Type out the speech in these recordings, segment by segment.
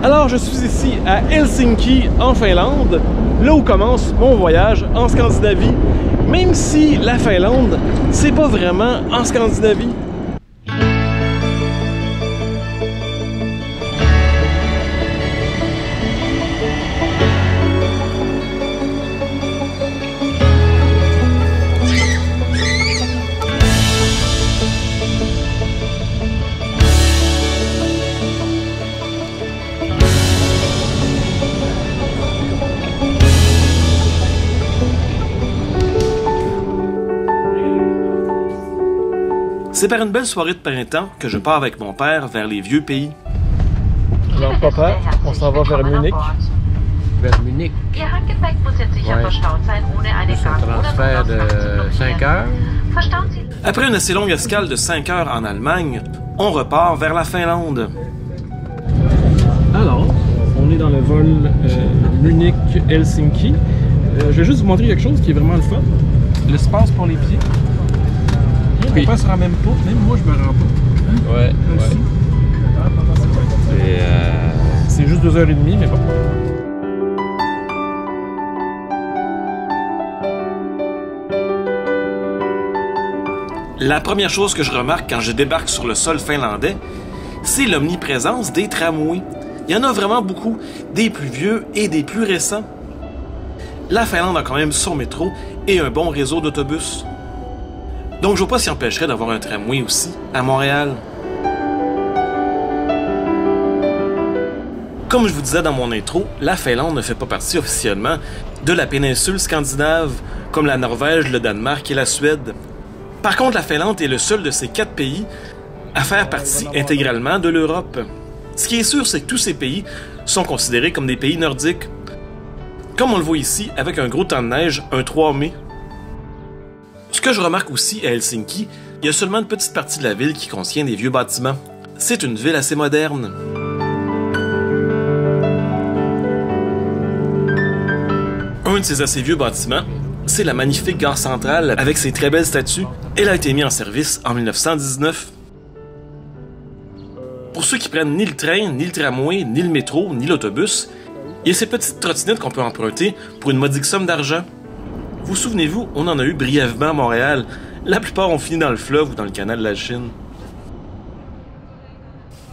Alors, je suis ici à Helsinki, en Finlande, là où commence mon voyage en Scandinavie, même si la Finlande, c'est pas vraiment en Scandinavie. C'est par une belle soirée de printemps que je pars avec mon père vers les vieux pays. Alors papa, on s'en va vers Munich. Vers Munich. Ouais. C'est un transfert de 5 heures. Après une assez longue escale de 5 heures en Allemagne, on repart vers la Finlande. Alors, on est dans le vol Munich-Helsinki. Je vais juste vous montrer quelque chose qui est vraiment le fun. L'espace pour les pieds. Oui. On passe en même pas, même moi je me rends pas. Ouais. C'est juste 2h30, mais bon. La première chose que je remarque quand je débarque sur le sol finlandais, c'est l'omniprésence des tramways. Il y en a vraiment beaucoup, des plus vieux et des plus récents. La Finlande a quand même son métro et un bon réseau d'autobus. Donc, je ne vois pas s'il empêcherait d'avoir un tramway aussi, à Montréal. Comme je vous disais dans mon intro, la Finlande ne fait pas partie officiellement de la péninsule scandinave, comme la Norvège, le Danemark et la Suède. Par contre, la Finlande est le seul de ces 4 pays à faire partie intégralement de l'Europe. Ce qui est sûr, c'est que tous ces pays sont considérés comme des pays nordiques. Comme on le voit ici, avec un gros temps de neige, un 3 mai. Ce que je remarque aussi à Helsinki, il y a seulement une petite partie de la ville qui contient des vieux bâtiments. C'est une ville assez moderne. Un de ces assez vieux bâtiments, c'est la magnifique gare centrale avec ses très belles statues. Elle a été mise en service en 1919. Pour ceux qui prennent ni le train, ni le tramway, ni le métro, ni l'autobus, il y a ces petites trottinettes qu'on peut emprunter pour une modique somme d'argent. Vous souvenez-vous, on en a eu brièvement à Montréal. La plupart ont fini dans le fleuve ou dans le canal de la Chine.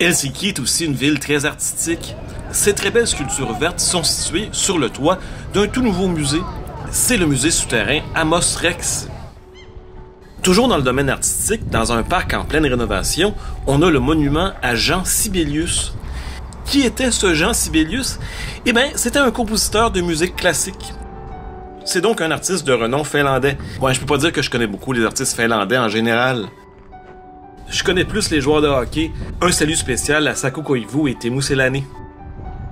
Helsinki est aussi une ville très artistique. Ces très belles sculptures vertes sont situées sur le toit d'un tout nouveau musée. C'est le musée souterrain Amos Rex. Toujours dans le domaine artistique, dans un parc en pleine rénovation, on a le monument à Jean Sibelius. Qui était ce Jean Sibelius? Eh bien, c'était un compositeur de musique classique. C'est donc un artiste de renom finlandais. Ouais, je peux pas dire que je connais beaucoup les artistes finlandais en général. Je connais plus les joueurs de hockey. Un salut spécial à Saku Koivu et Teemu Selanne.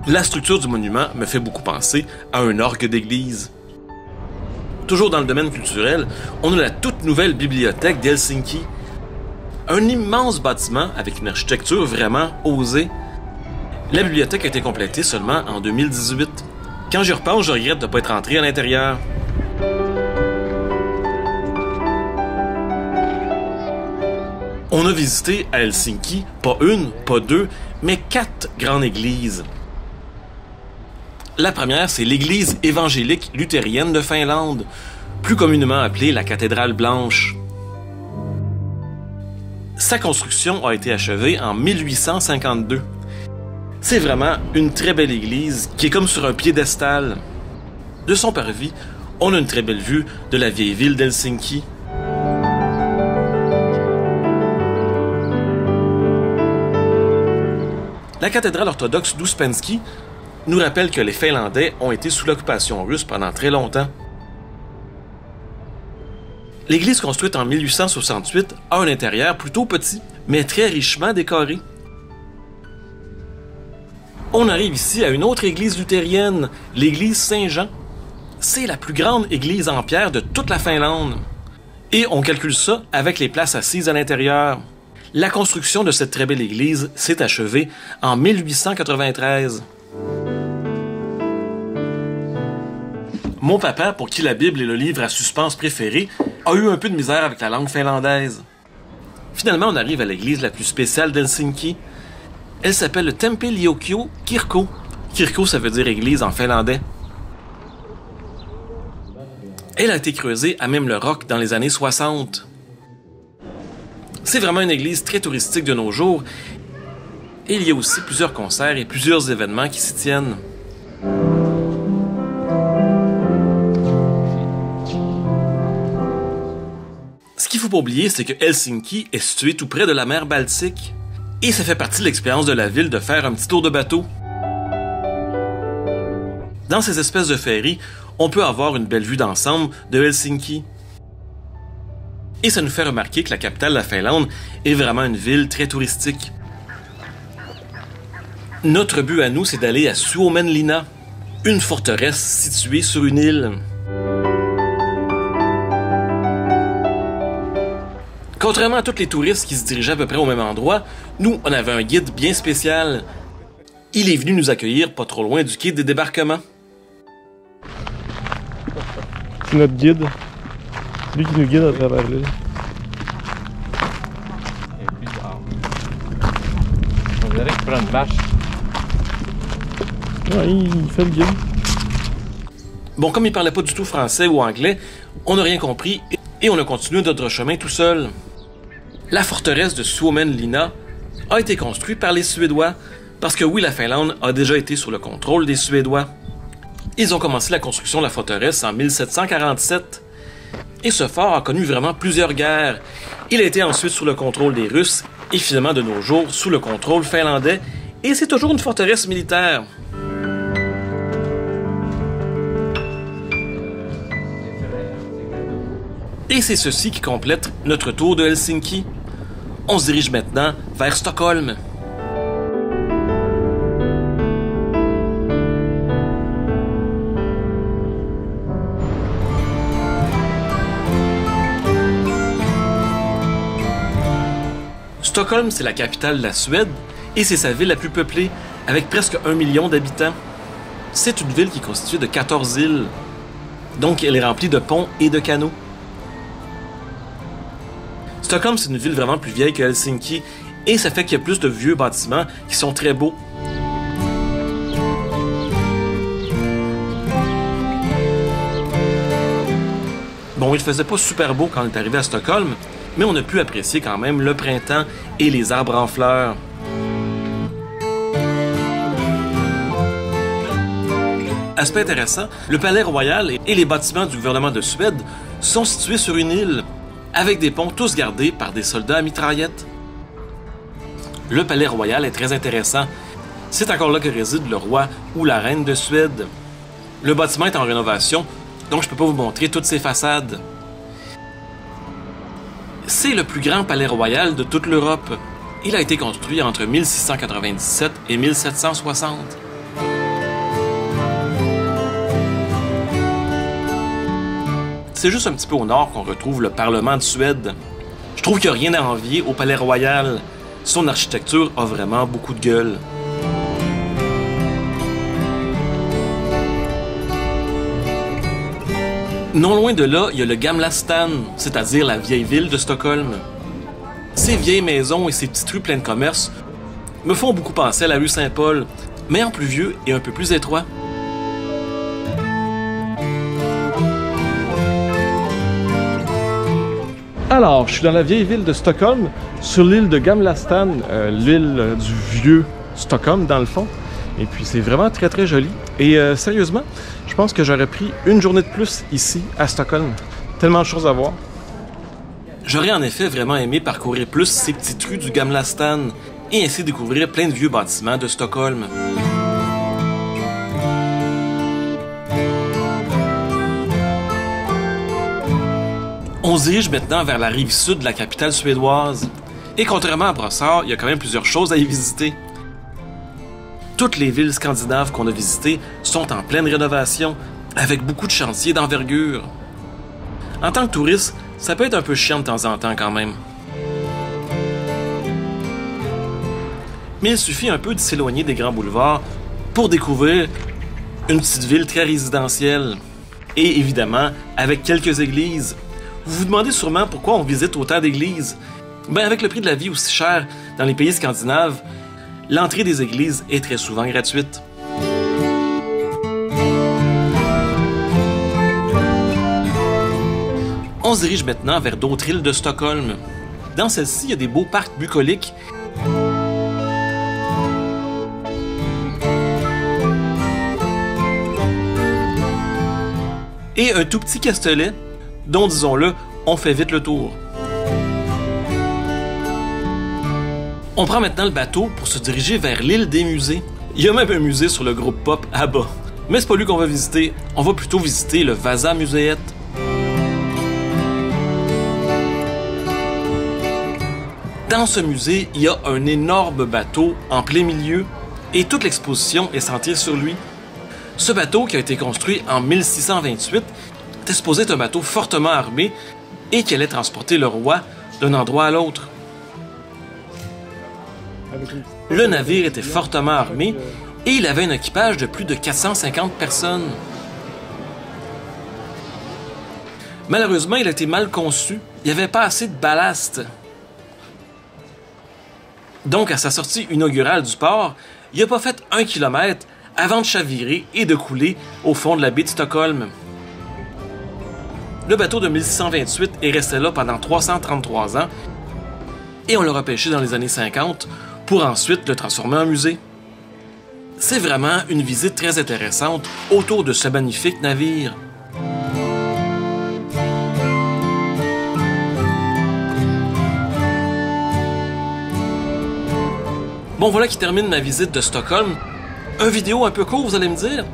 La structure du monument me fait beaucoup penser à un orgue d'église. Toujours dans le domaine culturel, on a la toute nouvelle bibliothèque d'Helsinki. Un immense bâtiment avec une architecture vraiment osée. La bibliothèque a été complétée seulement en 2018. Quand j'y repense, je regrette de ne pas être entré à l'intérieur. On a visité à Helsinki, pas une, pas deux, mais 4 grandes églises. La première, c'est l'église évangélique luthérienne de Finlande, plus communément appelée la cathédrale blanche. Sa construction a été achevée en 1852. C'est vraiment une très belle église qui est comme sur un piédestal. De son parvis, on a une très belle vue de la vieille ville d'Helsinki. La cathédrale orthodoxe d'Ouspensky nous rappelle que les Finlandais ont été sous l'occupation russe pendant très longtemps. L'église construite en 1868 a un intérieur plutôt petit, mais très richement décoré. On arrive ici à une autre église luthérienne, l'église Saint-Jean. C'est la plus grande église en pierre de toute la Finlande. Et on calcule ça avec les places assises à l'intérieur. La construction de cette très belle église s'est achevée en 1893. Mon papa, pour qui la Bible est le livre à suspense préféré, a eu un peu de misère avec la langue finlandaise. Finalement, on arrive à l'église la plus spéciale d'Helsinki. Elle s'appelle le Tempe-Liokio Kirkko. Kirkko, ça veut dire église en finlandais. Elle a été creusée à Memlerock dans les années 60. C'est vraiment une église très touristique de nos jours. Et il y a aussi plusieurs concerts et plusieurs événements qui s'y tiennent. Ce qu'il ne faut pas oublier, c'est que Helsinki est située tout près de la mer Baltique. Et ça fait partie de l'expérience de la ville de faire un petit tour de bateau. Dans ces espèces de ferries, on peut avoir une belle vue d'ensemble de Helsinki. Et ça nous fait remarquer que la capitale de la Finlande est vraiment une ville très touristique. Notre but à nous, c'est d'aller à Suomenlinna, une forteresse située sur une île. Contrairement à tous les touristes qui se dirigeaient à peu près au même endroit, nous, on avait un guide bien spécial. Il est venu nous accueillir pas trop loin du quai des débarquements. C'est notre guide. C'est lui qui nous guide à travers l'île. C'est bizarre. On dirait qu'il prend une vache. Ouais, il fait le guide. Bon, comme il parlait pas du tout français ou anglais, on n'a rien compris et on a continué notre chemin tout seul. La forteresse de Suomenlinna a été construite par les Suédois, parce que oui, la Finlande a déjà été sous le contrôle des Suédois. Ils ont commencé la construction de la forteresse en 1747, et ce fort a connu vraiment plusieurs guerres. Il a été ensuite sous le contrôle des Russes, et finalement de nos jours sous le contrôle finlandais, et c'est toujours une forteresse militaire. Et c'est ceci qui complète notre tour de Helsinki. On se dirige maintenant vers Stockholm. Stockholm, c'est la capitale de la Suède et c'est sa ville la plus peuplée, avec presque 1 million d'habitants. C'est une ville qui est constituée de 14 îles, donc elle est remplie de ponts et de canaux. Stockholm, c'est une ville vraiment plus vieille que Helsinki, et ça fait qu'il y a plus de vieux bâtiments qui sont très beaux. Bon, il faisait pas super beau quand on est arrivé à Stockholm, mais on a pu apprécier quand même le printemps et les arbres en fleurs. Aspect intéressant, le palais royal et les bâtiments du gouvernement de Suède sont situés sur une île, avec des ponts tous gardés par des soldats à mitraillettes. Le palais royal est très intéressant. C'est encore là que réside le roi ou la reine de Suède. Le bâtiment est en rénovation, donc je ne peux pas vous montrer toutes ses façades. C'est le plus grand palais royal de toute l'Europe. Il a été construit entre 1697 et 1760. C'est juste un petit peu au nord qu'on retrouve le Parlement de Suède. Je trouve qu'il n'y a rien à envier au Palais Royal. Son architecture a vraiment beaucoup de gueule. Non loin de là, il y a le Gamla stan, c'est-à-dire la vieille ville de Stockholm. Ces vieilles maisons et ces petites rues pleines de commerces me font beaucoup penser à la rue Saint-Paul, mais en plus vieux et un peu plus étroit. Alors, je suis dans la vieille ville de Stockholm, sur l'île de Gamla stan, l'île du vieux Stockholm dans le fond. Et puis c'est vraiment très très joli. Et sérieusement, je pense que j'aurais pris une journée de plus ici à Stockholm. Tellement de choses à voir. J'aurais en effet vraiment aimé parcourir plus ces petites rues du Gamla stan et ainsi découvrir plein de vieux bâtiments de Stockholm. On se dirige maintenant vers la rive sud de la capitale suédoise. Et contrairement à Brossard, il y a quand même plusieurs choses à y visiter. Toutes les villes scandinaves qu'on a visitées sont en pleine rénovation, avec beaucoup de chantiers d'envergure. En tant que touriste, ça peut être un peu chiant de temps en temps quand même. Mais il suffit un peu de s'éloigner des grands boulevards pour découvrir une petite ville très résidentielle. Et évidemment, avec quelques églises. Vous vous demandez sûrement pourquoi on visite autant d'églises. Ben avec le prix de la vie aussi cher dans les pays scandinaves, L'entrée des églises est très souvent gratuite. On se dirige maintenant vers d'autres îles de Stockholm. Dans celle-ci, il y a des beaux parcs bucoliques et un tout petit castelet dont, disons-le, on fait vite le tour. On prend maintenant le bateau pour se diriger vers l'île des musées. Il y a même un musée sur le groupe pop à bas. Mais c'est pas lui qu'on va visiter, on va plutôt visiter le Vasa Museet. Dans ce musée, il y a un énorme bateau en plein milieu et toute l'exposition est centrée sur lui. Ce bateau, qui a été construit en 1628, était supposé être un bateau fortement armé et qui allait transporter le roi d'un endroit à l'autre. Le navire était fortement armé et il avait un équipage de plus de 450 personnes. Malheureusement, il a été mal conçu. Il n'y avait pas assez de ballast. Donc, à sa sortie inaugurale du port, il n'a pas fait 1 kilomètre avant de chavirer et de couler au fond de la baie de Stockholm. Le bateau de 1628 est resté là pendant 333 ans et on l'a repêché dans les années 50 pour ensuite le transformer en musée. C'est vraiment une visite très intéressante autour de ce magnifique navire. Bon, voilà qui termine ma visite de Stockholm. Un vidéo un peu court, vous allez me dire?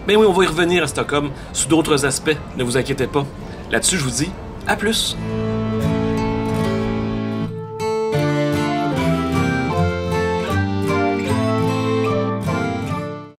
Ben oui, on va y revenir à Stockholm sous d'autres aspects, ne vous inquiétez pas. Là-dessus, je vous dis à plus!